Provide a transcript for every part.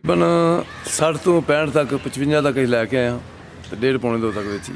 ਬਨ 60 ਤੋਂ 65 ਤੱਕ 55 ਤੱਕ ਅਸੀਂ ਲੈ ਕੇ ਆਏ ਹਾਂ ਤੇ 1.5 ਪੌਣੇ 2 तक ਵੇਚੀ।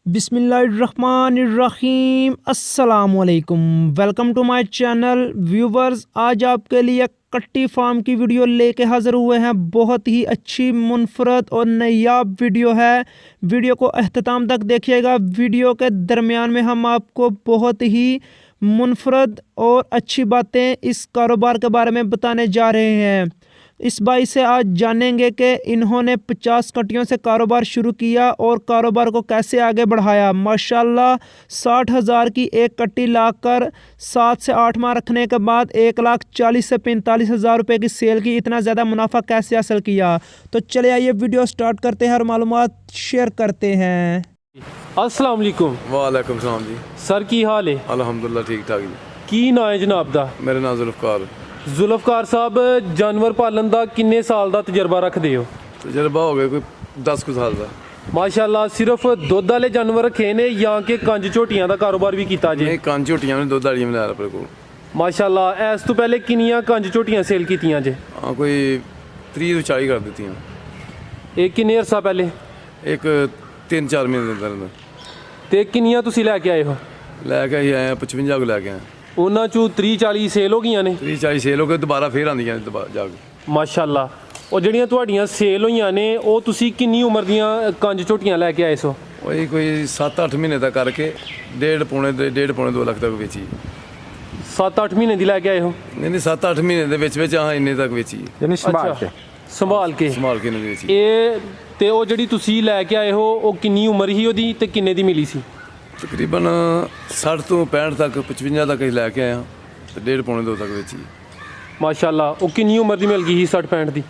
बिस्मिल्लाहिर्रहमानिर्रहीम अस्सलामुअलैकुम। Welcome to my channel viewers. आज आपके लिए कट्टी फार्म की वीडियो लेके हाज़िर हुए हैं। बहुत ही अच्छी मुनफरद और नायाब वीडियो है। वीडियो को अख्ताम तक देखिएगा। वीडियो के दरमियान में हम आपको बहुत ही मुनफरद और अच्छी बातें इस कारोबार के बारे में बताने जा रहे हैं। इस भाई से आज जानेंगे कि इन्होंने 50 कट्टियों से कारोबार शुरू किया और कारोबार को कैसे आगे बढ़ाया। माशाल्लाह 60,000 की एक कट्टी लाकर 7 से 8 माह रखने के बाद 1,40,000 से 45,000 रुपये की सेल की। इतना ज़्यादा मुनाफा कैसे हासिल किया, तो चले आइए वीडियो स्टार्ट करते हैं और मालूमात शेयर करते हैं। अस्सलाम वालेकुम। वालेकुम सलाम जी। सर की हाल है? अलहमदुलिल्लाह ठीक ठाक जी। की नाम है जनाब दा? मेरा नाम जुल्फकार। जुल्फकार साहब, जानवर पालन का किन्ने साल का तजर्बा रखते हो? तजर्बा हो गया कोई 10 कुछ साल का। माशाल्लाह सिर्फ दुध वाले जानवर रखे ने या कि कंज झोटियां का कारोबार भी किया जे? नहीं, कंज झोटियां ने दुध वालियां मिला अपने को। माशाल्लाह इस तो पहले किनियां कंज झोटियां सेल कीतियां जे? हाँ, कोई 30 ਤੋਂ 40 कर दी। एक किन्ने अरसा पहले? एक 3-4 महीने के अंदर। ते किनियां तुसी लैके आए हो? लैके ही आए 55 को लैके आए। उन्हां चों 30-40 सेल हो गई ने? 30-40 सेल हो गए, दोबारा फिर आंदियां जाके। माशाल्लाह। और ਜਿਹੜੀਆਂ ਤੁਹਾਡੀਆਂ ਸੇਲ ਹੋਈਆਂ ਨੇ ਉਹ ਤੁਸੀਂ ਕਿੰਨੀ ਉਮਰ ਦੀਆਂ ਕੰਜ ਝੋਟੀਆਂ ਲੈ ਕੇ ਆਏ ਸੋ? वही कोई 7-8 महीने तक करके 1.5 पौने 2 ਲੱਖ तक बेची। 7-8 ਮਹੀਨੇ ਦੀ ਲੈ ਕੇ ਆਏ ਹੋ? नहीं 7-8 महीने ਦੇ ਵਿੱਚ हाँ इन्ने तक बेची। ਯਾਨੀ ਸੰਭਾਲ ਕੇ संभाल के नहीं बेची। ਇਹ ਤੇ ਉਹ ਜਿਹੜੀ ਤੁਸੀਂ ਲੈ ਕੇ ਆਏ ਹੋ ਉਹ ਕਿੰਨੀ ਉਮਰ ਸੀ ਉਹਦੀ ਤੇ ਕਿੰਨੇ ਦੀ ਮਿਲੀ ਸੀ? तकरीबन 60 ਤੋਂ 65 तक 55 तक ਅਸੀਂ ਲੈ ਕੇ ਆਏ ਹਾਂ ਤੇ 1.5 ਪੌਣੇ 2 तक बेची। ਮਾਸ਼ਾਅੱਲਾ। ਉਹ ਕਿੰਨੀ ਉਮਰ ਦੀ ਮਿਲ ਗਈ ਸੀ 60-65 ਦੀ?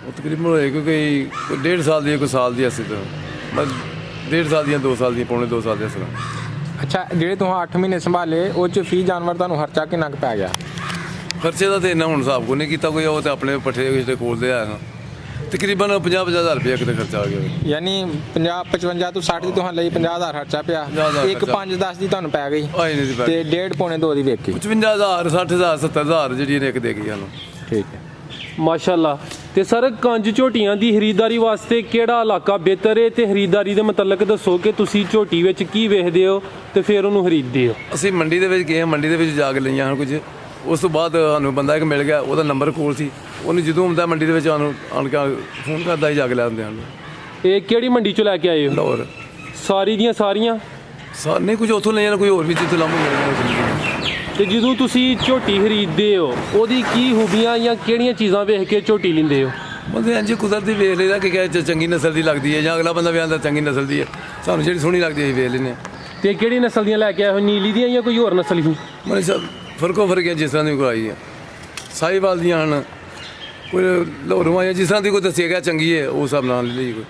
ਉਹ ਤਕਰੀਬਨ ਹੋਏ ਕੋਈ 1.5 ਸਾਲ ਦੀ ਕੋਈ ਸਾਲ ਦੀ ਅਸੀਂ ਤਾਂ ਬਸ 1.5 ਸਾਲ ਦੀਆਂ 2 ਸਾਲ ਦੀਆਂ ਪੌਣੇ 2 ਸਾਲ ਦੇ ਅਸਰ। ਅੱਛਾ, ਜਿਹੜੇ ਤੁਸੀਂ 8 ਮਹੀਨੇ ਸੰਭਾਲੇ ਉਹ ਚ ਫੀ ਜਾਨਵਰ ਤੁਹਾਨੂੰ ਖਰਚਾ ਕਿੰਨਾ ਕੁ ਪੈ ਗਿਆ? ਖਰਚੇ ਦਾ ਤੇ ਇੰਨਾ ਹੁਣ ਹਿਸਾਬ ਕੋ ਨਹੀਂ ਕੀਤਾ ਕੋਈ। ਉਹ ਤੇ ਆਪਣੇ ਪੱਠੇ ਜਿਹੜੇ ਕੋਲਦੇ ਆ ਤਕਰੀਬਨ 50,000 ਰੁਪਏ ਕਿਤੇ ਖਰਚਾ ਆ ਗਿਆ। ਯਾਨੀ 55 ਤੋਂ 60 ਦੀ ਤੁਹਾਨੂੰ ਲਈ 50,000 ਖਰਚਾ ਪਿਆ। 50,000 ਇੱਕ 5-10 ਦੀ ਤੁਹਾਨੂੰ ਪੈ ਗਈ ਆਈ ਨਹੀਂ ਦੀ ਪੈ ਤੇ 1.5 ਪੌਣੇ 2 ਦੀ ਵੇਚੀ। 55,000 60,000 70,000 ਜਿਹੜੀ ਨੇ ਇੱਕ ਦੇ ਗਈ ਸਾਨੂੰ। ਠੀਕ ਹੈ। ਮਾਸ਼ਾਅੱਲਾ। ਤੇ ਸਰ ਕੰਜ ਝੋਟੀਆਂ ਦੀ ਖਰੀਦਦਾਰੀ ਵਾਸਤੇ ਕਿਹੜਾ ਇਲਾਕਾ ਬਿਹਤਰ ਹੈ ਤੇ ਖਰੀਦਦਾਰੀ ਦੇ ਮੁਤਲਕ ਦੱਸੋ ਕਿ ਤੁਸੀਂ ਝੋਟੀ ਵਿੱਚ ਕੀ ਵੇਖਦੇ ਹੋ ਤੇ ਫਿਰ ਉਹਨੂੰ ਖਰੀਦਦੇ ਹੋ? ਅਸੀਂ ਮੰਡੀ ਦੇ ਵਿੱਚ ਗਏ, ਮੰਡੀ ਦੇ ਵਿੱਚ ਜਾ ਕੇ ਲਈਆਂ ਹਨ ਕੁਝ। ਉਸ ਤੋਂ ਬਾਅਦ ਸਾਨੂੰ ਬੰਦਾ ਇੱਕ ਮਿਲ ਗਿਆ, ਉਹਦਾ ਨੰਬਰ ਕੋਲ ਸੀ। ਉਹਨੂੰ ਜਦੋਂ ਹੁੰਦਾ ਮੰਡੀ ਦੇ ਵਿੱਚ ਸਾਨੂੰ ਆਣ ਕੇ ਫੋਨ ਕਰਦਾ ਹੀ ਜਾ ਕੇ ਲੈ ਆਉਂਦੇ ਹਨ। ਇਹ ਕਿਹੜੀ ਮੰਡੀ ਚੋਂ ਲੈ ਕੇ ਆਏ ਹੋ? ਲਾਹੌਰ। ਸਾਰੀ ਦੀਆਂ ਸਾਰੀਆਂ? ਨਹੀਂ, ਕੁਝ ਉੱਥੋਂ ਲਈਆਂ, ਕੋਈ ਹੋਰ ਵੀ ਜਿੱਥੇ ਲਾਮੂ ਮਿਲ ਗਿਆ। ਤੇ ਜਦੋਂ ਤੁਸੀਂ ਝੋਟੀ ਖਰੀਦਦੇ ਹੋ ਉਹਦੀ ਕੀ ਖੂਬੀਆਂ ਜਾਂ ਕਿਹੜੀਆਂ ਚੀਜ਼ਾਂ ਵੇਖ ਕੇ ਝੋਟੀ ਲੈਂਦੇ ਹੋ? ਬੰਦੇ ਇੰਝ ਕੁਦਰਤੀ ਵੇਖ ਲਈਦਾ ਕਿ ਚੰਗੀ ਨਸਲ ਦੀ ਲੱਗਦੀ ਹੈ ਜਾਂ ਅਗਲਾ ਬੰਦਾ ਵੀ ਆਂਦਾ ਚੰਗੀ ਨਸਲ ਦੀ ਹੈ, ਸਾਨੂੰ ਜਿਹੜੀ ਸੋਹਣੀ ਲੱਗਦੀ ਹੈ ਅਸੀਂ ਵੇਖ ਲੈਂਦੇ ਹਾਂ। ਤੇ ਕਿਹੜੀ ਨਸਲ ਦੀਆਂ ਲੈ ਕੇ ਆਏ ਹੋ? ਨੀਲੀ ਦੀਆਂ ਜਾਂ ਕੋਈ ਹੋਰ ਨਸਲ ਹੀ? ਮਤਲਬ ਸਭ ਫਰਕੋ ਫਰਕ ਹੈ, ਜਿਸ ਤਰ੍ਹਾਂ ਦੀ ਕੋਈ ਆਈ ਹੈ। ਸਾਹੀਵਾਲ ਦੀਆਂ ਹਨ, ਕੋਈ ਲਾਹੌਰੋਂ ਜਾਂ ਜਿਸ ਤਰ੍ਹਾਂ ਦੀ ਕੋਈ ਦੱਸਿਆ ਗਿਆ ਚੰਗੀ ਹੈ ਉਸ ਹਿਸਾਬ ਨਾਲ ਲੈ ਲਈ ਕੋਈ।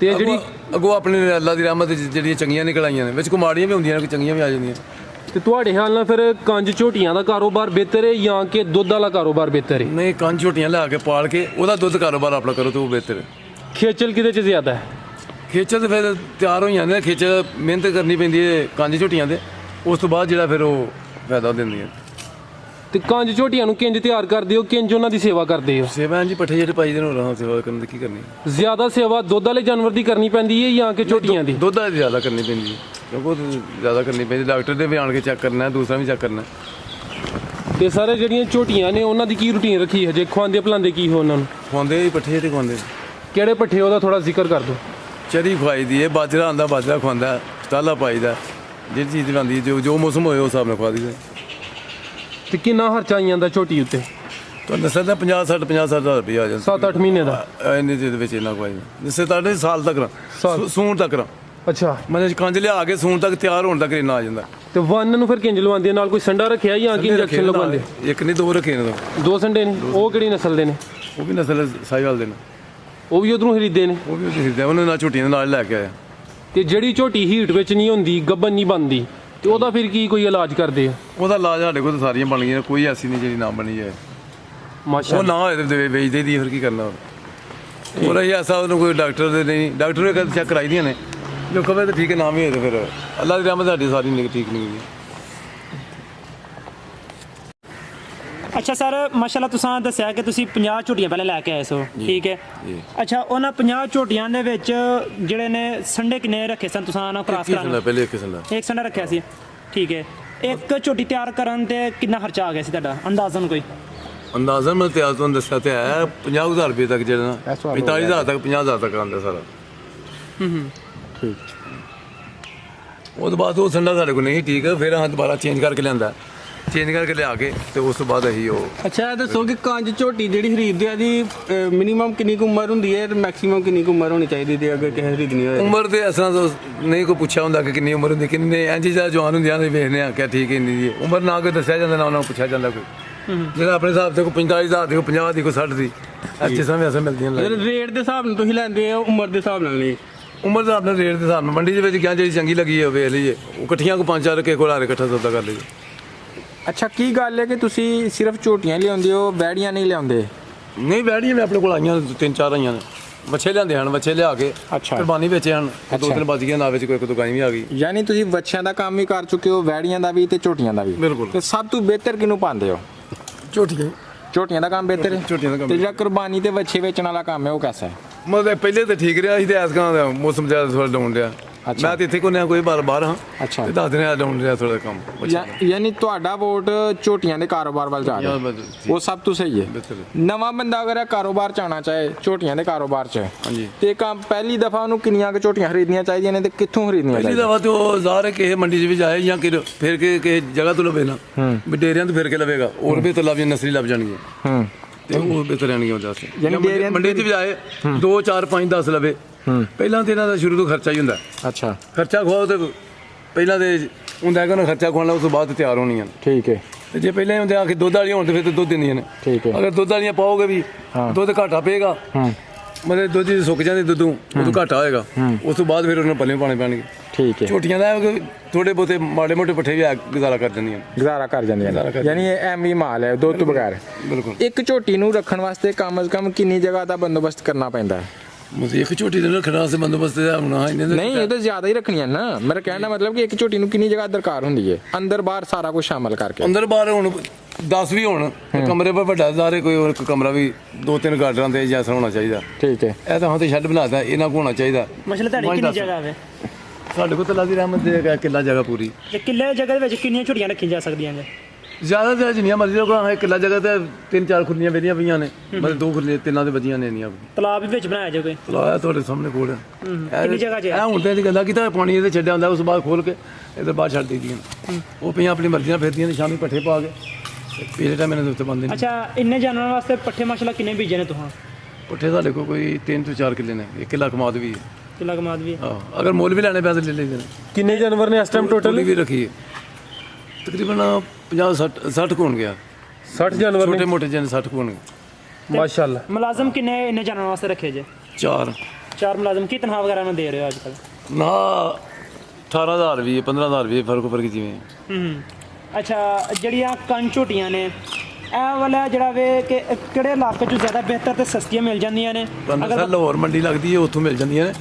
ਤੇ ਜਿਹੜੀ ਅੱਗੋਂ ਆਪਣੀ ਅੱਲਾ ਦੀ ਰਹਿਮਤ ਜਿਹੜੀਆਂ ਚੰਗੀਆਂ ਨਿਕਲ ਆਈਆਂ ਨੇ, ਵਿੱਚ ਕੋਈ ਮਾੜੀਆਂ ਵੀ ਹੁੰਦੀਆਂ ਨੇ, ਕੋਈ ਚੰਗੀਆਂ ਵੀ ਆ ਜਾਂਦੀਆਂ। ਤੇ ਤੁਹਾਡੇ ਖਿਆਲ ਨਾਲ ਫਿਰ ਕੰਜ ਝੋਟੀਆਂ ਦਾ ਕਾਰੋਬਾਰ ਬਿਹਤਰ ਹੈ ਜਾਂ ਕਿ ਦੁੱਧ ਵਾਲਾ ਕਾਰੋਬਾਰ ਬਿਹਤਰ ਹੈ? ਨਹੀਂ, ਕੰਨ ਝੋਟੀਆਂ ਲਿਆ ਕੇ ਪਾਲ ਕੇ ਉਹਦਾ ਦੁੱਧ ਕਾਰੋਬਾਰ ਆਪਣਾ ਕਰੋ ਤਾਂ ਉਹ ਬਿਹਤਰ ਹੈ। ਖੇਚਲ ਕਿਹਦੇ 'ਚ ਜ਼ਿਆਦਾ ਹੈ? ਖੇਚਲ ਤਾਂ ਫਿਰ ਤਿਆਰ ਹੋ ਜਾਂਦੇ ਨੇ, ਖੇਚਲ ਮਿਹਨਤ ਕਰਨੀ ਪੈਂਦੀ ਹੈ ਕੰਨ ਝੋਟੀਆਂ ਦੇ, ਉਸ ਤੋਂ ਬਾਅਦ ਜਿਹੜਾ ਫਿਰ ਉਹ ਫਾਇਦਾ ਦਿੰਦੀਆਂ। ਤੇ ਕੰਜ ਝੋਟੀਆਂ ਨੂੰ ਕਿੰਜ ਤਿਆਰ ਕਰਦੇ ਹੋ, ਕਿੰਜ ਉਹਨਾਂ ਦੀ ਸੇਵਾ ਕਰਦੇ ਹੋ? ਸੇਵਾ ਜੀ ਪੱਠੇ ਜਿਹੜੇ ਪਾਈ ਦੇ ਨੂੰ ਰਹਾ ਸੇਵਾ ਕਰਨ ਦੀ ਕੀ ਕਰਨੀ। ਜ਼ਿਆਦਾ ਸੇਵਾ ਦੁੱਧ ਵਾਲੇ ਜਾਨਵਰ ਦੀ ਕਰਨੀ ਪੈਂਦੀ ਹੈ ਜਾਂ ਕਿ ਝੋਟੀਆਂ ਦੀ? ਦੁੱਧ ਵਾਲੀ ਜ਼ਿਆਦਾ ਕਰਨੀ ਪੈਂਦੀ ਹੈ ਕਿਉਂਕਿ ਉਹ ਜ਼ਿਆਦਾ ਕਰਨੀ ਪੈਂਦੀ। ਡਾਕਟਰ ਦੇ ਵੀ ਆਣ ਕੇ ਚੈੱਕ ਕਰਨਾ, ਦੂਸਰਾ ਵੀ ਚੈੱਕ ਕਰਨਾ। ਤੇ ਸਾਰੇ ਜਿਹੜੀਆਂ ਝੋਟੀਆਂ ਨੇ ਉਹਨਾਂ ਦੀ ਕੀ ਰੂਟੀਨ ਰੱਖੀ ਹੈ? ਜੇ ਖਵਾਉਂਦੇ ਭਲਾਉਂਦੇ ਕੀ ਹੋ ਉਹਨਾਂ ਨੂੰ? ਖਵਾਉਂਦੇ ਪੱਠੇ ਜਿਹੜੇ ਖਵਾਉਂਦੇ। ਕਿਹੜੇ ਪੱਠੇ ਉਹਦਾ ਥੋੜਾ ਜ਼ਿਕਰ ਕਰ ਦਿਓ। ਚਰੀ ਖਵਾਈ ਦੀ ਹੈ, ਬਾਜਰਾ ਆਉਂਦਾ ਬਾਜਰਾ ਖਵਾਉਂਦਾ, ਸਟਾਲਾ ਪਾਈਦਾ, ਜਿਹੜੀ ਚੀਜ਼ ਬਣਦੀ ਜੋ ਮੌਸਮ ਹੋਏ ਉਸ ਹਿਸਾਬ ਨਾਲ ਖਵਾ ਦਈਦਾ। ਤੇ ਕਿੰਨਾ ਖਰਚਾ ਆਈ ਜਾਂਦਾ ਝੋਟੀ ਉੱਤੇ? ਤੁਹਾਨੂੰ ਦੱਸਦਾ 50,000 ਰੁਪਏ ਆ ਜਾਂਦਾ 7-8 ਮਹੀਨੇ ਦਾ? ਇੰਨੇ ਦੇ ਵਿੱਚ ਇੰਨਾ ਖਵਾਈ ਜਿਸੇ ਤੁਹਾਡੇ ਸਾਲ ਤੱਕ ਸੂਣ ਤੱਕ। ਅੱਛਾ, ਮਤਲਬ ਕੰਜ ਲਿਆ ਕੇ ਸੂਣ ਤੱਕ ਤਿਆਰ ਹੋਣ ਤੱਕ ਇੰਨਾ ਆ ਜਾਂਦਾ। ਤੇ ਵਨ ਨੂੰ ਫਿਰ ਕਿੰਜ ਲਵਾਉਂਦੇ? ਨਾਲ ਕੋਈ ਸੰਡਾ ਰੱਖਿਆ ਜਾਂ ਕਿ ਇੰਜੈਕਸ਼ਨ ਲਗਵਾਉਂਦੇ? ਇੱਕ ਨਹੀਂ, 2 ਰੱਖੇ ਨੇ। 2 ਸੰਡੇ ਨੇ? ਉਹ ਕਿਹੜੀ ਨਸਲ ਦੇ ਨੇ? ਉਹ ਵੀ ਨਸਲ ਸਾਹੀਵਾਲ ਦੇ ਨੇ। ਉਹ ਵੀ ਉਧਰੋਂ ਖਰੀਦੇ ਨੇ? ਉਹ ਵੀ ਖਰੀਦਿਆ, ਉਹਨੇ ਨਾਲ ਝੋਟੀਆਂ ਦੇ ਨਾਲ ਲੈ ਕੇ ਆਇਆ। ਤੇ ਜਿਹੜੀ ਝੋਟੀ ਹੀਟ ਵਿੱਚ ਨਹੀਂ ਹੁੰਦੀ, ਗੱਬਨ ਨਹੀਂ ਬਣਦੀ, ਤੇ ਉਹਦਾ ਫਿਰ ਕੀ ਕੋਈ ਇਲਾਜ ਕਰਦੇ ਆ? ਉਹਦਾ ਇਲਾਜ ਸਾਡੇ ਕੋਲ ਤਾਂ ਸਾਰੀਆਂ ਬਣ ਗਈਆਂ, ਕੋਈ ਐਸੀ ਨਹੀਂ ਜਿਹੜੀ ਨਾ ਬਣੀ ਜਾਏ। ਮਾਸ਼ਾ ਉਹ ਨਾ ਹੋਏ ਤੇ ਵੇਚਦੇ ਦੀ, ਫਿਰ ਕੀ ਕਰਨਾ। ਹੋਰ ਇਹ ਐਸਾ ਉਹਨੂੰ ਕੋਈ ਡਾਕਟਰ ਦੇ ਨਹੀਂ, ਡਾਕਟਰ ਨੇ ਚੈੱਕ ਕਰਾਈ ਦੀਆਂ ਨੇ, ਜੋ ਕਵੇ ਤਾਂ ਠੀਕ ਹੈ, ਨਾ ਵੀ ਹੋਏ ਤਾਂ ਫਿਰ ਅੱਲਾ ਦੀ ਰਹਿਮਤ ਸਾਡੀ ਸਾਰੀ ਠੀਕ ਨਹੀਂ ਹੋਈ। ਅੱਛਾ ਸਰ, ਮਾਸ਼ਾਅੱਲਾ ਤੁਸੀਂ ਦੱਸਿਆ ਕਿ ਤੁਸੀਂ 50 ਝੋਟੀਆਂ ਪਹਿਲੇ ਲੈ ਕੇ ਆਏ ਸੋ, ਠੀਕ ਹੈ। ਅੱਛਾ, ਉਹਨਾਂ 50 ਝੋਟੀਆਂ ਦੇ ਵਿੱਚ ਜਿਹੜੇ ਨੇ ਸੰਡੇ ਕਿੰਨੇ ਰੱਖੇ ਸਨ ਤੁਸੀਂ ਉਹਨਾਂ ਕ੍ਰਾਸ ਕਰਾਉਣ? ਪਹਿਲੇ ਇੱਕ ਸੰਡਾ ਇੱਕ ਸੰਡਾ ਰੱਖਿਆ ਸੀ, ਠੀਕ ਹੈ। ਇੱਕ ਝੋਟੀ ਤਿਆਰ ਕਰਨ ਤੇ ਕਿੰਨਾ ਖਰਚਾ ਆ ਗਿਆ ਸੀ ਤੁਹਾਡਾ ਅੰਦਾਜ਼ਨ ਕੋਈ? ਅੰਦਾਜ਼ਨ ਮੈਂ ਤਿਆਰ ਤੋਂ ਦੱਸਿਆ ਤੇ ਹੈ 50,000 ਰੁਪਏ ਤੱਕ, ਜਿਹੜਾ 45,000 ਤੱਕ 50,000 ਤੱਕ ਆਉਂਦਾ ਸਾਰਾ। ਠੀਕ। ਉਹ ਤੋਂ ਬਾਅਦ ਉਹ ਸੰਡਾ ਸਾਡੇ ਕੋਲ ਨਹੀਂ, ਠੀਕ ਹੈ। ਫਿਰ ਹਾਂ ਦੁਬਾਰਾ ਚੇਂਜ ਕਰਕੇ ਲਿਆਂਦਾ, ਚੇਂਜ ਕਰਕੇ ਲਿਆ ਕੇ ਤੇ ਉਸ ਤੋਂ ਬਾਅਦ ਅਸੀਂ ਉਹ ਅੱਛਾ, ਇਹ ਦੱਸੋ ਕਿ ਕੰਜ ਝੋਟੀ ਜਿਹੜੀ ਖਰੀਦਦੇ ਆ ਜੀ, ਮਿਨੀਮਮ ਕਿੰਨੀ ਕੁ ਉਮਰ ਹੁੰਦੀ ਹੈ ਤੇ ਮੈਕਸਿਮਮ ਕਿੰਨੀ ਕੁ ਉਮਰ ਹੋਣੀ ਚਾਹੀਦੀ ਜੇ ਅਗਰ ਕਿਸੇ ਖਰੀਦਣੀ ਹੋਵੇ? ਉਮਰ ਦੇ ਅਸਾਂ ਤੋਂ ਨਹੀਂ ਕੋਈ ਪੁੱਛਿਆ ਹੁੰਦਾ ਕਿ ਕਿੰਨੀ ਉਮਰ ਹੁੰਦੀ, ਕਿੰਨੇ ਇੰਜ ਜਿਹਾ ਜਵਾਨ ਹੁੰਦੀਆਂ ਨੇ ਵੇਖਦੇ ਆ ਕਿ ਠੀਕ ਹੈ ਇੰਨੀ ਦੀ ਉਮਰ, ਨਾ ਕੋਈ ਦੱਸਿਆ ਜਾਂਦਾ ਨਾ ਉਹਨਾਂ ਨੂੰ ਪੁੱਛਿਆ ਜਾਂਦਾ ਕੋਈ। ਜਿਹੜਾ ਆਪਣੇ ਹਿਸਾਬ ਤੇ ਕੋਈ 45,000 ਦੀ, ਕੋਈ 50 ਦੀ, ਕੋਈ 60 ਦੀ, ਅੱਛੇ ਸਮੇਂ ਐਸੇ ਮਿਲਦੀਆਂ ਨੇ। ਰੇਟ ਦੇ ਹਿਸਾਬ ਨਾਲ ਤੁਸੀਂ ਲੈਂਦੇ ਹੋ, ਉਮਰ ਦੇ ਹਿਸਾਬ ਨਾਲ ਨਹੀਂ? ਉਮਰ ਦਾ ਆਪਣੇ ਰੇਟ ਦੇ ਹਿਸਾਬ ਨਾਲ ਮੰਡੀ ਦੇ ਵਿੱਚ ਕਿਹਾ ਜਿਹੜੀ ਚੰਗੀ ਲੱਗੀ ਹੈ ਉਹ ਵੇਚ ਲਈਏ, ਉਹ ਇਕੱਠੀਆਂ ਕੋ 5-4 ਕੇ ਕੋਲ ਆ ਕੇ ਇਕੱਠਾ ਸੌਦਾ ਕਰ ਲਈਏ। ਅੱਛਾ, ਕੀ ਗੱਲ ਹੈ ਕਿ ਤੁਸੀਂ ਸਿਰਫ ਝੋਟੀਆਂ ਲਿਆਉਂਦੇ ਹੋ, ਵੈੜੀਆਂ ਨਹੀਂ ਲਿਆਉਂਦੇ? ਨਹੀਂ ਬੈਠੀਆਂ ਮੈਂ ਆਪਣੇ ਕੋਲ ਆਈਆਂ 3-4 ਆਈਆਂ ਨੇ, ਬੱਚੇ ਲਿਆਂਦੇ ਹਨ, ਬੱਚੇ ਲਿਆ ਕੇ ਅੱਛਾ। ਕੁਰਬਾਨੀ ਵੇਚੇ ਹਨ, 2-3 ਬਚ ਗਈਆਂ, ਨਾ ਵਿੱਚ ਕੋਈ ਇੱਕ ਦੋ ਗਾਈ ਵੀ ਆ ਗਈ। ਯਾਨੀ ਤੁਸੀਂ ਵੱਛਿਆਂ ਦਾ ਕੰਮ ਵੀ ਕਰ ਚੁੱਕੇ ਹੋ, ਵੈੜੀਆਂ ਦਾ ਵੀ ਤੇ ਝੋਟੀਆਂ ਦਾ ਵੀ। ਬਿਲਕੁਲ। ਤੇ ਸਭ ਤੋਂ ਬਿਹਤਰ ਕਿਹਨੂੰ ਪਾਉਂਦੇ ਹੋ? ਝੋਟੀਆਂ ਝੋਟੀਆਂ ਦਾ ਕੰਮ ਬਿਹਤਰ ਹੈ। ਝੋਟੀਆਂ ਦਾ ਕੰਮ। ਤੇ ਜਿਹੜਾ ਕੁਰਬਾਨੀ ਤੇ ਵੱਛੇ ਵੇਚਣ ਵਾਲਾ ਕੰਮ ਹੈ ਉਹ ਕੈਸਾ ਹੈ? ਮਤਲਬ ਪਹਿਲੇ ਤਾਂ ਠੀਕ ਰਿਹਾ ਸੀ ਤੇ ਐਸਕਾਂ ਦਾ ਮੌਸਮ ਜ਼ਿਆਦਾ ਥੋੜਾ ਡਾਊਨ ਰਿਹਾ। ਅੱਛਾ। ਮੈਂ ਤੇ ਇੱਥੇ ਕੋਈ ਨਾ ਕੋਈ ਬਾਹਰ ਹਾਂ। ਅੱਛਾ। ਤੇ 10 ਦਿਨ ਡਾਊਨ ਰਿਹਾ ਥੋੜਾ ਕੰਮ। ਯਾਨੀ ਤੁਹਾਡਾ ਵੋਟ ਝੋਟੀਆਂ ਦੇ ਕਾਰੋਬਾਰ ਵੱਲ ਜਾ ਰਿਹਾ, ਉਹ ਸਭ ਤੋਂ ਸਹੀ ਹੈ। ਨਵਾਂ ਬੰਦਾ ਅਗਰ ਇਹ ਕਾਰੋਬਾਰ ਚ ਆਉਣਾ ਚਾਹੇ, ਝੋਟੀਆਂ ਦੇ ਕਾਰੋਬਾਰ ਚ, ਹਾਂਜੀ, ਤੇ ਕੰਮ ਪਹਿਲੀ ਦਫਾ ਉਹਨੂੰ ਕਿੰਨੀਆਂ ਕੁ ਝੋਟੀਆਂ ਖਰੀਦਣੀਆਂ ਚਾਹੀਦੀਆਂ ਨੇ ਤੇ ਕਿੱਥੋਂ ਖਰੀਦਣੀਆਂ ਪਹਿਲੀ ਚਾਹੀਦੀਆਂ? ਦਫਾ ਤੇ ਉਹ ਜ਼ਾਹਰ ਹੈ ਕਿਸੇ ਮੰਡੀ 'ਚ ਵੀ ਜਾਏ ਜਾਂ ਫਿਰ ਕੇ ਕਿਸੇ ਜਗ੍ਹਾ ਤੋਂ ਲਵੇ ਨਾ, ਡੇਰਿਆਂ ਤੋਂ ਫਿਰ ਕੇ ਲਵੇਗਾ, ਹੋਰ ਵੀ ਤਾਂ ਲੱਭ ਜਾਂ ਨਸਲੀ ਲੱਭ ਜਾਣਗੀਆਂ ਤੇ ਉਹ ਬਿਹਤਰ ਰਹਿਣਗੀਆਂ ਉਹਦੇ ਵਾਸਤੇ। ਮੰਡੀ 'ਚ ਵੀ ਜਾਏ 2, 4, 5, 10 ਲਵੇ, ਪਹਿਲਾਂ ਤੇ ਇਹਨਾਂ ਦਾ ਸ਼ੁਰੂ ਤੋਂ ਖਰਚਾ ਹੀ ਹੁੰਦਾ। ਅੱਛਾ, ਖਰਚਾ ਖਵਾਓ ਤੇ ਪਹਿਲਾਂ ਤੇ ਹੁੰਦਾ ਕਿ ਉਹਨਾਂ ਖਰਚਾ ਖਵਾਉਣਾ, ਉਸ ਤੋਂ ਬਾਅਦ ਤਿਆਰ ਹੋਣੀਆਂ। ਠੀਕ ਹੈ। ਤੇ ਜੇ ਪਹਿਲਾਂ ਹੀ ਹੁੰਦੇ ਆ ਕਿ ਦੁੱਧ ਵਾਲੀਆਂ ਹੋਣ ਤੇ ਫਿਰ ਤਾਂ ਦੁੱਧ ਦਿੰਦੀਆਂ ਨੇ। ਠੀਕ ਹੈ। ਅਗਰ ਦੁੱਧ ਵਾਲੀਆਂ ਪਾਓਗੇ ਵੀ ਦੁੱਧ ਘਾਟਾ ਪਏਗਾ, ਮਤਲਬ ਦੁੱਧ ਦੀ ਸੁੱਕ ਜਾਂਦੀ, ਦੁੱਧੋਂ ਉਦੋਂ ਘਾਟਾ ਹੋਏਗਾ, ਉਸ ਤੋਂ ਬਾਅਦ ਫਿਰ ਉਹਨਾਂ ਨੂੰ ਪੱਲੇ ਪਾਣੇ ਪੈਣਗੇ। ਠੀਕ ਹੈ। ਝੋਟੀਆਂ ਦਾ ਥੋੜੇ ਬਹੁਤੇ ਮਾੜੇ ਮੋਟੇ ਪੱਠੇ ਵੀ ਗੁਜ਼ਾਰਾ ਕਰ ਜਾਂਦੀਆਂ, ਗੁਜ਼ਾਰਾ ਕਰ ਜਾਂਦੀਆਂ ਨੇ। ਯਾਨੀ ਇਹ ਐਵੇਂ ਮਾਲ ਹੈ ਦੁੱਧ ਤੋਂ ਬਗੈਰ। ਬਿਲਕੁਲ। ਇੱਕ ਝੋਟੀ ਨੂੰ ਰੱਖਣ ਵਾਸਤੇ ਕਮ ਸੇ ਕਮ ਕਿੰਨੀ ਜਗ੍ਹਾ ਦਾ ਬੰਦੋਬਸਤ ਕਰਨਾ ਪੈਂਦਾ ਹੈ? ਮਤਲਬ ਇੱਕ ਝੋਟੀ ਦੇ ਰੱਖਣ ਵਾਸਤੇ ਬੰਦੋਬਸਤ ਹੋਣਾ ਨਹੀਂ, ਇਹ ਤਾਂ ਜ਼ਿਆਦਾ ਹੀ ਰੱਖਣੀਆਂ ਨਾ। ਮੇਰਾ ਕਹਿਣ ਦਾ ਮਤਲਬ ਕਿ ਇੱਕ ਝੋਟੀ ਨੂੰ ਕਿੰਨੀ ਜਗ੍ਹਾ ਦਰਕਾਰ ਹੁੰਦੀ ਹੈ, ਅੰਦਰ ਬਾਹਰ ਸਾਰਾ ਕੁਝ ਸ਼ਾਮਲ ਕਰਕੇ? ਅੰਦਰ ਬਾਹਰ ਹੁਣ 10 ਵੀ ਹੋਣ, ਕਮਰੇ ਪਰ ਵੱਡਾ ਜ਼ਾਰੇ ਕੋਈ ਇੱਕ ਕਮਰਾ ਵੀ 2-3 ਗਾਰਡਰਾਂ ਦੇ ਜੈਸਾ ਹੋਣਾ ਚਾਹੀਦਾ। ਠੀਕ ਹੈ। ਇਹ ਤਾਂ ਹੁਣ ਤੇ ਸ਼ੈੱਡ ਬਣਾਤਾ, ਇਹਨਾਂ ਕੋਲ ਹੋਣਾ ਚਾਹੀਦਾ। ਮਸਲਾ ਤੁਹਾਡੀ ਕਿੰਨੀ ਜਗ੍ਹਾ ਹੈ? ਸਾਡੇ ਕੋਲ ਤਾਂ ਲਾਜ਼ੀ ਰਹਿਮਤ ਦੇ ਕਿੱਲਾ ਜਗ੍ਹਾ ਪੂਰੀ। ਤੇ ਕਿੱਲੇ ਜਗ੍ਹਾ ਦੇ ਵਿੱਚ ਕਿੰਨੀਆਂ ਝੋਟੀਆਂ ਰੱਖੀਆਂ ਜਾ ਸਕਦੀਆਂ ਨੇ? ਜ਼ਿਆਦਾ ਤਾਂ ਜਿੰਨੀਆਂ ਮਰਜ਼ੀ ਕੋਲ ਕਿੱਲਾ ਜਗ੍ਹਾ ਤੇ 3-4 ਖੁਰਲੀਆਂ ਵੇਰੀਆਂ ਪਈਆਂ ਨੇ, ਮਤਲਬ 2 ਖੁਰਲੀਆਂ 3 ਦੇ ਵੱਜੀਆਂ ਨੇ ਇੰਨੀਆਂ। ਤਲਾਬ ਵੀ ਵਿੱਚ ਬਣਾਇਆ ਜੇ ਕੋਈ? ਤਲਾਇਆ ਤੁਹਾਡੇ ਸਾਹਮਣੇ ਕੋਲ ਕਿੰਨੀ ਜਗ੍ਹਾ 'ਚ? ਇਹ ਹੁਣ ਤਾਂ ਇਹਦੀ ਗੱਲਾਂ ਕੀਤਾ, ਪਾਣੀ ਇਹਦੇ ਛੱਡਿਆ ਹੁੰਦਾ, ਉਸ ਤੋਂ ਬਾਅਦ ਖੋਲ ਕੇ ਇਹਦੇ ਬਾਹਰ ਛੱਡ ਦਈਦੀਆਂ। ਉਹ ਪਈਆਂ ਆਪਣੀ ਮਰਜ਼ੀ ਨਾਲ ਫਿਰਦੀਆਂ ਨੇ, ਸ਼ਾਮੀ ਪੱਠੇ ਪਾ ਕੇ ਪੀਲੇ ਟਾਈਮ ਇਹਨਾਂ ਦੇ ਉੱਤੇ ਬੰਦੇ ਨੇ। ਅੱਛਾ, ਇੰਨੇ ਜਾਨਵਰਾਂ ਵਾਸਤੇ ਪੱਠੇ ਮਾਸ਼ਾਅੱਲਾ ਕਿੰਨੇ ਬੀਜੇ ਨੇ ਤੁਸੀਂ? ਪੱਠੇ ਸਾਡੇ ਕੋਲ ਕੋਈ 3 ਤੋਂ 4 ਕਿੱਲੇ ਨੇ, 1 ਕਿੱਲਾ ਕਮਾਦ ਵੀ ਹੈ। ਕਿੱਲਾ ਕਮਾਦ ਵੀ? ਹਾਂ, ਅਗਰ ਮੁੱਲ ਵੀ ਲੈਣੇ ਪੈਸੇ ਲੈ ਲਈਦੇ ਨੇ। ਕਿੰਨੇ ਜਾਨਵਰ ਨੇ ਇਸ ਟਾਈਮ ਟੋਟਲ? ਵੀ ਰੱਖੀ ਹੈ ਤਕਰੀਬਨ 50-60 ਕੋਣ ਗਿਆ। 60 ਜਾਨਵਰ ਛੋਟੇ ਨੇ, ਮੋਟੇ ਜਿਹਨੇ 60 ਕੋਣ ਗਏ। ਮਾਸ਼ਾਅੱਲਾ। ਮੁਲਾਜ਼ਮ ਕਿੰਨੇ ਇੰਨੇ ਜਾਨਵਰਾਂ ਵਾਸਤੇ ਰੱਖੇ ਜੇ? 4 ਮੁਲਾਜ਼ਮ। ਕੀ ਤਨਖਾਹ ਵਗੈਰਾ ਨੂੰ ਦੇ ਰਹੇ ਹੋ ਅੱਜ ਕੱਲ? ਨਾ 18,000 ਵੀ 15,000 ਵੀ ਫਰਕ ਜਿਵੇਂ। ਅੱਛਾ, ਜਿਹੜੀਆਂ ਕੰਨ ਝੋਟੀਆਂ ਨੇ ਇਹ ਵਾਲਾ ਜਿਹੜਾ ਵੇ ਕਿ ਕਿਹੜੇ ਇਲਾਕੇ 'ਚ ਜ਼ਿਆਦਾ ਬਿਹਤਰ ਤੇ ਸਸਤੀਆਂ ਮਿਲ ਜਾਂਦੀਆਂ ਨੇ? ਅਗਰ ਲਾਹੌਰ ਮੰਡੀ ਲੱਗਦੀ ਹੈ ਉੱਥੋਂ ਮਿਲ ਜਾਂਦੀਆਂ ਨੇ।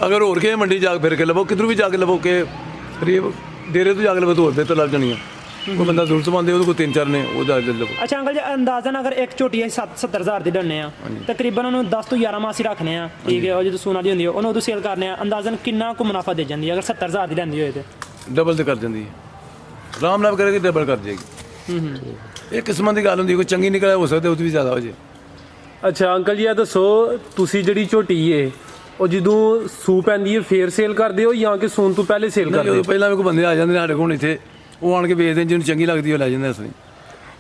ਅਗਰ ਹੋਰ ਕਿਸੇ ਮੰਡੀ ਜਾ ਕੇ ਫਿਰ ਕੇ ਲਵੋ, ਕਿਧਰੋਂ ਵੀ ਜਾ ਕੇ ਲਵੋ, ਕਿ ਕਰੀਬ ਡੇਰੇ ਤੋਂ ਜਾ ਕੇ ਲਵੋ ਤਾਂ ਹੋਰ ਬਿਹਤਰ ਲੱਗ ਜਾਣੀਆਂ। ਕੋਈ ਬੰਦਾ ਜ਼ਰੂਰਤ ਮੰਨਦੇ ਉਹਦੇ ਕੋਲ 3-4 ਨੇ, ਉਹ ਜਾ ਕੇ ਲਵੋ। ਅੱਛਾ ਅੰਕਲ ਜੀ, ਅੰਦਾਜ਼ਨ ਅਗਰ ਇੱਕ ਝੋਟੀ ਅਸੀਂ 70,000 ਦੀ ਡੰਨੇ ਆ, ਤਕਰੀਬਨ ਉਹਨੂੰ 10 ਤੋਂ 11 ਮਾਸ ਹੀ ਰੱਖਨੇ ਆ, ਠੀਕ ਹੈ? ਉਹ ਜਦੋਂ ਸੂਣ ਵਾਲੀ ਹੁੰਦੀ ਹੈ ਉਹਨੂੰ ਉਦੋਂ ਸੇਲ ਕਰਨੇ ਆ, ਅੰਦਾਜ਼ਨ ਕਿੰਨਾ ਕੁ ਮੁਨਾਫਾ ਦੇ ਜਾਂਦੀ ਹੈ ਅਗਰ 70,000 ਦੀ ਲੈਂਦੀ ਹੋਏ ਤੇ? ਡਬਲ ਤੇ ਕਰ ਜਾਂਦੀ ਹੈ, ਆਰਾਮ ਨਾਲ ਕਰੇਗੀ ਡਬਲ ਕਰ ਜਾਏਗੀ। ਇਹ ਕਿਸਮਾਂ ਦੀ ਗੱਲ ਹੁੰਦੀ, ਕੋਈ ਚੰਗੀ ਨਿਕਲੇ ਹੋ ਸਕਦਾ ਉਹ ਵੀ ਜ਼ਿਆਦਾ ਹੋ ਜੇ। ਅੱਛਾ ਅੰਕਲ ਜੀ, ਇਹ ਦੱਸੋ ਤੁਸੀਂ ਜਿਹੜੀ ਝੋਟੀ ਏ ਉਹ ਜਦੋਂ ਸੂ ਪੈਂਦੀ ਹੈ ਫੇਰ ਸੇਲ ਕਰਦੇ ਹੋ ਜਾਂ ਕਿ ਸੂਣ ਤੋਂ ਪਹਿਲੇ ਸੇਲ ਕਰਦੇ ਹੋ? ਪਹਿਲਾਂ ਵੀ ਕੋਈ ਬੰਦੇ ਆ ਜਾਂਦੇ ਨੇ ਸਾਡੇ ਕੋਲ ਇੱਥੇ, ਉਹ ਆਣ ਕੇ ਵੇਚਦੇ ਨੇ, ਜਿਹਨੂੰ ਚੰਗੀ ਲੱਗਦੀ ਉਹ ਲੈ ਜਾਂਦੇ ਅਸੀਂ।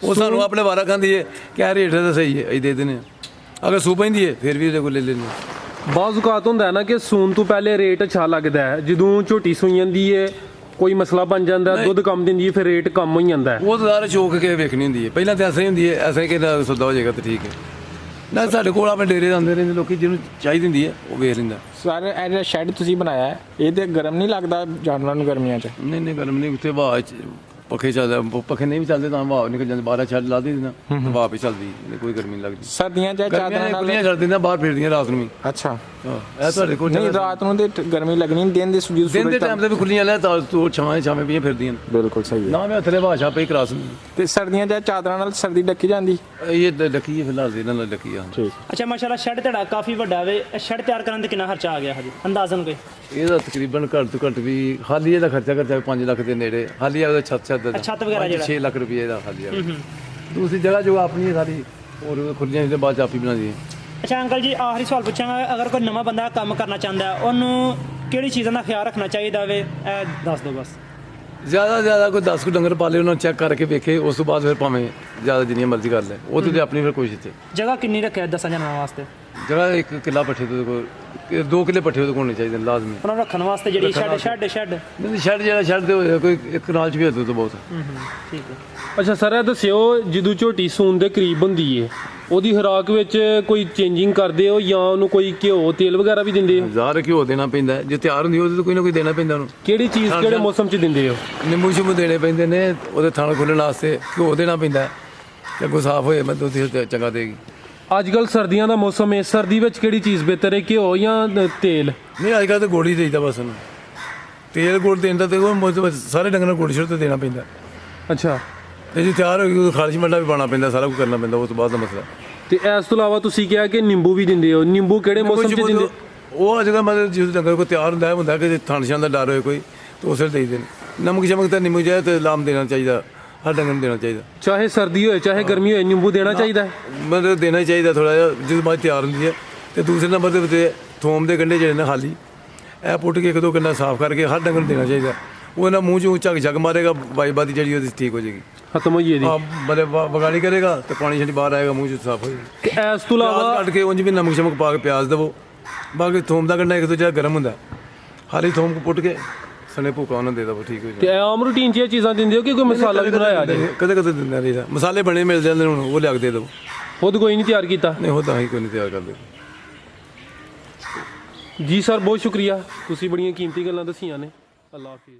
ਉਹ ਸਾਨੂੰ ਆਪਣੇ ਵਾਰਾ ਖਾਂਦੀ ਹੈ ਕਿ ਇਹ ਰੇਟ ਤਾਂ ਸਹੀ ਹੈ, ਅਸੀਂ ਦੇ ਦਿੰਦੇ ਹਾਂ। ਅਗਰ ਸੂ ਪੈਂਦੀ ਹੈ ਫਿਰ ਵੀ ਇਹਦੇ ਕੋਲ ਲੈ ਲੈਂਦੇ। ਬਾਜ਼ ਔਕਾਤ ਹੁੰਦਾ ਹੈ ਨਾ ਕਿ ਸੂਣ ਤੋਂ ਪਹਿਲੇ ਰੇਟ ਅੱਛਾ ਲੱਗਦਾ ਹੈ, ਜਦੋਂ ਝੋਟੀ ਸੂਈ ਜਾਂਦੀ ਹੈ ਕੋਈ ਮਸਲਾ ਬਣ ਜਾਂਦਾ, ਦੁੱਧ ਕਮ ਦਿੰਦੀ ਹੈ, ਫਿਰ ਰੇਟ ਕਮ ਹੋ ਜਾਂਦਾ ਹੈ। ਉਹ ਤਾਂ ਸਾਰਾ ਚੋਕ ਕੇ ਵੇਖਣੀ ਹੁੰਦੀ ਹੈ, ਪਹਿਲਾਂ ਤਾਂ ਐਸਾ ਹੀ ਹੁੰਦੀ ਹੈ, ਐਸਾ ਹੀ ਕਿ ਸੌਦਾ ਹੋ ਜਾਏਗਾ ਤਾਂ ਠੀਕ ਹੈ ਨਾ। ਸਾਡੇ ਕੋਲ ਆਪਣੇ ਡੇਰੇ ਆਉਂਦੇ ਰਹਿੰਦੇ ਲੋਕੀ, ਜਿਹਨੂੰ ਚਾਹੀਦੀ ਹੁੰਦੀ ਹੈ ਉਹ ਵੇਚ ਲੈਂਦਾ। ਸਰ ਇਹ ਜਿਹੜਾ ਸ਼ੈੱਡ ਤੁਸੀਂ ਬਣਾਇਆ ਹੈ, ਇਹ ਤੇ ਗਰਮ ਨਹੀਂ ਲੱਗਦਾ ਜਾਨਵਰਾਂ ਨੂੰ ਗਰਮੀਆਂ 'ਚ? ਨਹੀਂ ਗਰਮ ਨਹੀਂ, ਉੱਥੇ ਹਵਾ ਪੱਖੇ ਚੱਲਦੇ, ਪੱਖੇ ਨਹੀਂ ਵੀ ਚੱਲਦੇ ਤਾਂ ਹਵਾ ਨਿਕਲ ਜਾਂਦੀ, 12 ਛੱਡ ਲਾ ਦਿੰਦੇ ਨਾ ਹਵਾ ਵੀ ਚੱਲਦੀ, ਕੋਈ ਗਰਮੀ ਨਹੀਂ ਲੱਗਦੀ। ਸਰਦੀਆਂ 'ਚ ਗਰਮੀਆਂ ਚਾਦਰਾਂ ਨਾਲ ਖੁੱਲੀਆਂ ਛੱਡ ਦਿੰਦੇ, ਬਾਹਰ ਫਿਰਦੀਆਂ ਰਾਤ ਨੂੰ ਵੀ। ਅੱਛਾ ਇਹ ਤੁਹਾਡੇ ਕੋਲ ਨਹੀਂ, ਰਾਤ ਨੂੰ ਤੇ ਗਰਮੀ ਲੱਗਣੀ ਨਹੀਂ, ਦਿਨ ਦੇ ਸੂਰਜ ਦਿਨ ਦੇ ਟਾਈਮ ਤੇ ਵੀ ਖੁੱਲੀਆਂ ਲੈ ਤਾਂ ਤੂੰ ਛਾਵੇਂ ਪਈਆਂ ਫਿਰਦੀਆਂ ਨੇ। ਬਿਲਕੁਲ ਸਹੀ ਹੈ। ਨਾ ਮੈਂ ਥੱਲੇ ਭਾਸ਼ਾ ਪਈ ਕਰਾਸ ਤੇ ਸਰਦੀਆਂ 'ਚ ਚਾਦਰਾਂ ਨਾਲ ਸਰਦੀ ਡੱਕੀ ਜਾਂਦੀ। ਇਹ ਡੱਕੀ ਫਿਲਹਾਲ ਇਹਨਾਂ ਨਾਲ ਡੱਕੀ ਆ। ਠੀਕ। ਅੱਛਾ ਮਾਸ਼ਾਅੱਲਾ, ਸ਼ੈੱਡ ਤੁਹਾਡਾ ਕਾਫੀ ਵੱਡਾ ਵੇ। ਸ਼ੈੱਡ ਤਿਆਰ ਕਰਨ ਤੇ ਕਿੰਨਾ ਖਰਚਾ ਆ ਗਿਆ ਹਜੇ ਅੰਦਾਜ਼ਨ ਕੋਈ? ਇਹਦਾ ਤਕਰੀਬਨ ਘੱਟ ਤੋਂ ਘੱਟ ਵੀ ਹਾਲੀ ਇਹਦਾ ਖਰਚਾ 5 ਲੱਖ ਦੇ ਨੇੜੇ। ਹਾਲੀ ਉਹਦਾ ਛੱਤ ਵਗੈਰਾ ਜਿਹੜਾ 6 ਲੱਖ ਰੁਪਏ ਦਾ ਹਾਲੀ ਆ। ਦੂਸਰੀ ਜਗ੍ਹਾ ਜੋ ਆਪਣੀ ਹੈ ਸਾਰੀ ਹੋਰ ਖੁੱਲੀਆਂ ਜਿਹਦੇ ਬਾਅਦ ਚ ਆਪ ਹੀ ਬਣਾਉਂਦੀ ਹੈ। ਅੱਛਾ ਅੰਕਲ ਜੀ, ਆਖਰੀ ਸਵਾਲ ਪੁੱਛਾਂਗਾ, ਅਗਰ ਕੋਈ ਨਵਾਂ ਬੰਦਾ ਕੰਮ ਕਰਨਾ ਚਾਹੁੰਦਾ ਉਹਨੂੰ ਕਿਹੜੀ ਚੀਜ਼ਾਂ ਦਾ ਖਿਆਲ ਰੱਖਣਾ ਚਾਹੀਦਾ ਵੇ, ਇਹ ਦੱਸ ਦਿਓ ਬਸ। ਜ਼ਿਆਦਾ ਕੋਈ 10 ਕੁ ਡੰਗਰ ਪਾਲੇ, ਉਹਨਾਂ ਨੂੰ ਚੈੱਕ ਕਰਕੇ ਵੇਖੇ, ਉਸ ਤੋਂ ਬਾਅਦ ਫਿਰ ਭਾਵੇਂ ਜ਼ਿਆਦਾ ਜਿੰਨੀਆਂ ਮਰਜ਼ੀ ਕਰ ਲੈ, ਉਹ ਤੇ ਆਪਣੀ ਫਿਰ ਕੋਸ਼ਿਸ਼ ਤੇ। ਜਗ੍ਹਾ ਕਿੰਨੀ ਰੱਖਿਆ 10 ਜਣਾਂ ਵਾਸਤੇ? ਜਗ੍ਹਾ 1 ਕਿੱਲਾ ਪੱਠੇ ਤੋਂ ਕੋਲ, 2 ਕਿੱਲੇ ਪੱਠੇ ਉਹਦੇ ਕੋਲ ਹੋਣੇ ਚਾਹੀਦੇ ਲਾਜ਼ਮੀ। ਉਹਨਾਂ ਨੂੰ ਰੱਖਣ ਵਾਸਤੇ ਜਿਹੜੀ ਸ਼ੈੱਡ ਨਹੀਂ ਸ਼ੈੱਡ ਜਿਹੜਾ ਸ਼ੈੱਡ ਤੇ ਹੋਇਆ ਕੋਈ 1 ਕਨਾਲ ਚ ਵੀ ਹੱਦ ਤੋਂ ਬਹੁਤ। ਠੀਕ ਹੈ। ਅੱਛਾ ਸਰ, ਇਹ ਦੱਸਿਓ ਜਦੋਂ ਝੋਟੀ ਸੂਣ ਦੇ ਕਰੀਬ ਹੁੰਦੀ ਏ, ਉਹਦੀ ਖੁਰਾਕ ਵਿੱਚ ਕੋਈ ਚੇਂਜਿੰਗ ਕਰਦੇ ਹੋ ਜਾਂ ਉਹਨੂੰ ਕੋਈ ਘਿਓ ਤੇਲ ਵਗੈਰਾ ਵੀ ਦਿੰਦੇ ਹੋ? ਜ਼ਾਹਰ ਘਿਓ ਦੇਣਾ ਪੈਂਦਾ, ਜੇ ਤਿਆਰ ਹੁੰਦੀ ਉਹਦੇ ਤੋਂ ਕੋਈ ਨਾ ਕੋਈ ਦੇਣਾ ਪੈਂਦਾ ਉਹਨੂੰ। ਕਿਹੜੀ ਚੀਜ਼ ਕਿਹੜੇ ਮੌਸਮ 'ਚ ਦਿੰਦੇ ਹੋ? ਨਿੰਬੂ ਸ਼ਿੰਬੂ ਦੇਣੇ ਪੈਂਦੇ ਨੇ, ਉਹਦੇ ਥਣ ਖੁੱਲ੍ਹਣ ਵਾਸਤੇ ਘਿਓ ਦੇਣਾ ਪੈਂਦਾ ਕਿ ਅੱਗੋਂ ਸਾਫ਼ ਹੋਏ ਮੈਂ ਦੁੱਧ ਚੰਗਾ ਦੇਗੀ। ਅੱਜ ਕੱਲ ਸਰਦੀਆਂ ਦਾ ਮੌਸਮ ਹੈ, ਸਰਦੀ ਵਿੱਚ ਕਿਹੜੀ ਚੀਜ਼ ਬਿਹਤਰ ਹੈ, ਘਿਓ ਜਾਂ ਤੇਲ? ਨਹੀਂ ਅੱਜ ਕੱਲ੍ਹ ਤਾਂ ਗੁੜ ਹੀ ਦੇਈਦਾ ਬਸ ਉਹਨੂੰ। ਤੇਲ ਗੁੜ ਦੇਣ ਦਾ ਤੇ ਉਹ ਸਾਰੇ ਡੰਗਰਾਂ ਨੂੰ ਗੁੜ ਸ਼ੁਰੂ ਤੋਂ ਦੇਣਾ ਪੈਂਦਾ। ਅੱਛਾ। ਤੇ ਜੇ ਤਿਆਰ ਹੋ ਗਈ ਉਹ ਖਾਲਿਸ਼ ਮੰਡਾ ਵੀ ਪਾਉਣਾ ਪੈਂਦਾ, ਸਾਰਾ ਕੁਝ ਕਰਨਾ ਪੈਂਦਾ, ਉਸ ਤੋਂ ਬਾਅਦ ਦਾ ਮਸਲਾ। ਤੇ ਇਸ ਤੋਂ ਇਲਾਵਾ ਤੁਸੀਂ ਕਿਹਾ ਕਿ ਨਿੰਬੂ ਵੀ ਦਿੰਦੇ ਹੋ, ਨਿੰਬੂ ਕਿਹੜੇ ਮੌਸਮ 'ਚ ਦਿੰਦੇ? ਉਹ ਅੱਜ ਕੱਲ੍ਹ ਮਤਲਬ ਜਦੋਂ ਡੰਗਰ ਕੋਈ ਤਿਆਰ ਹੁੰਦਾ ਕਿ ਥਣ ਛਾਂ ਦਾ ਡਰ ਹੋਏ ਕੋਈ ਤਾਂ ਉਸੇ ਦੇਈਦੇ ਨੇ। ਨਮਕ ਸ਼ਮਕ ਤਾਂ ਨਿੰਬੂ ਜਾਏ ਤੇ ਲਾਮ ਦੇਣਾ ਚਾਹੀਦਾ, ਹਰ ਡੰਗਰ ਨੂੰ ਦੇਣਾ ਚਾਹੀਦਾ। ਚਾਹੇ ਸਰਦੀ ਹੋਏ ਚਾਹੇ ਗਰਮੀ ਹੋਏ, ਨਿੰਬੂ ਦੇਣਾ ਚਾਹੀਦਾ ਹੈ? ਮਤਲਬ ਦੇਣਾ ਹੀ ਚਾਹੀਦਾ ਥੋੜ੍ਹਾ ਜਿਹਾ ਜਦੋਂ ਬਾਅਦ ਤਿਆਰ ਹੁੰਦੀ ਹੈ। ਤੇ ਦੂਸਰੇ ਨੰਬਰ ਦੇ ਉੱਤੇ ਥੋਮ ਦੇ ਗੰਢੇ ਜਿਹੜੇ ਨੇ ਖਾਲੀ ਇਹ ਪੁੱਟ ਕੇ 1-2 ਗੰਢਾ ਸਾਫ਼ ਕਰਕੇ ਹਰ ਡੰਗਰ ਨੂੰ ਦੇਣਾ ਚਾਹੀਦਾ। ਉਹ ਇਹਨਾਂ ਮੂੰਹ 'ਚੋਂ ਝੱਗ ਮਾਰੇਗਾ, ਬਾਦੀ ਜਿਹੜੀ ਉਹਦੀ ਠੀਕ ਹੋ ਜਾਏਗੀ, ਖਤਮ ਹੋਈ ਇਹਦੀ। ਹਾਂ ਮਤਲਬ ਵਗਾਣੀ ਕਰੇਗਾ ਤੇ ਪਾਣੀ ਛੱਡੀ ਬਾਹਰ ਆਏਗਾ, ਮੂੰਹ 'ਚ ਸਾਫ਼ ਹੋ ਜਾਏਗੀ। ਤੇ ਇਸ ਤੋਂ ਇਲਾਵਾ ਕੱਢ ਕੇ ਉਂਝ ਵੀ ਨਮਕ ਸ਼ਮਕ ਪਾ ਕੇ ਪਿਆਜ਼ ਦੇਵੋ। ਬਾਕੀ ਥੋਮ ਦਾ ਗੰਢਾ 1-2 ਜਿਹੜਾ ਗਰਮ ਹੁੰਦਾ, ਹਾਲੀ ਥੋਮ ਕੋ ਪੁੱਟ ਕੇ ਸਣੇ ਭੁੱਕਾ ਉਹਨਾਂ ਦੇ ਦੇਵੋ, ਠੀਕ ਹੋ ਤੇ ਜਾਏਗਾ। ਆਮ ਰੂਟੀਨ 'ਚ ਇਹ ਚੀਜ਼ਾਂ ਦਿੰਦੇ ਹੋ ਕਿ ਕੋਈ ਮਸਾਲਾ ਵੀ ਬਣਾਇਆ ਜੀ? ਕਦੇ ਦਿੰਦਾ ਰਹੀਦਾ, ਮਸਾਲੇ ਬਣੇ ਮਿਲ ਜਾਂਦੇ ਹੁਣ, ਉਹ ਲਿਆ ਕੇ ਦੇ ਦਿਓ। ਖੁਦ ਕੋਈ ਨਹੀਂ ਤਿਆਰ ਕੀਤਾ? ਨਹੀਂ ਉਹ ਤਾਂ ਹੀ ਕੋਈ ਨਹੀਂ ਤਿਆਰ ਕਰਦੇ। ਜੀ ਸਰ, ਬਹੁਤ ਸ਼ੁਕਰੀਆ, ਤੁਸੀਂ ਬੜੀਆਂ ਕੀਮਤੀ ਗੱਲਾਂ ਦੱਸੀਆਂ ਨੇ। ਅੱਲਾ ਹਾਫਿਜ਼।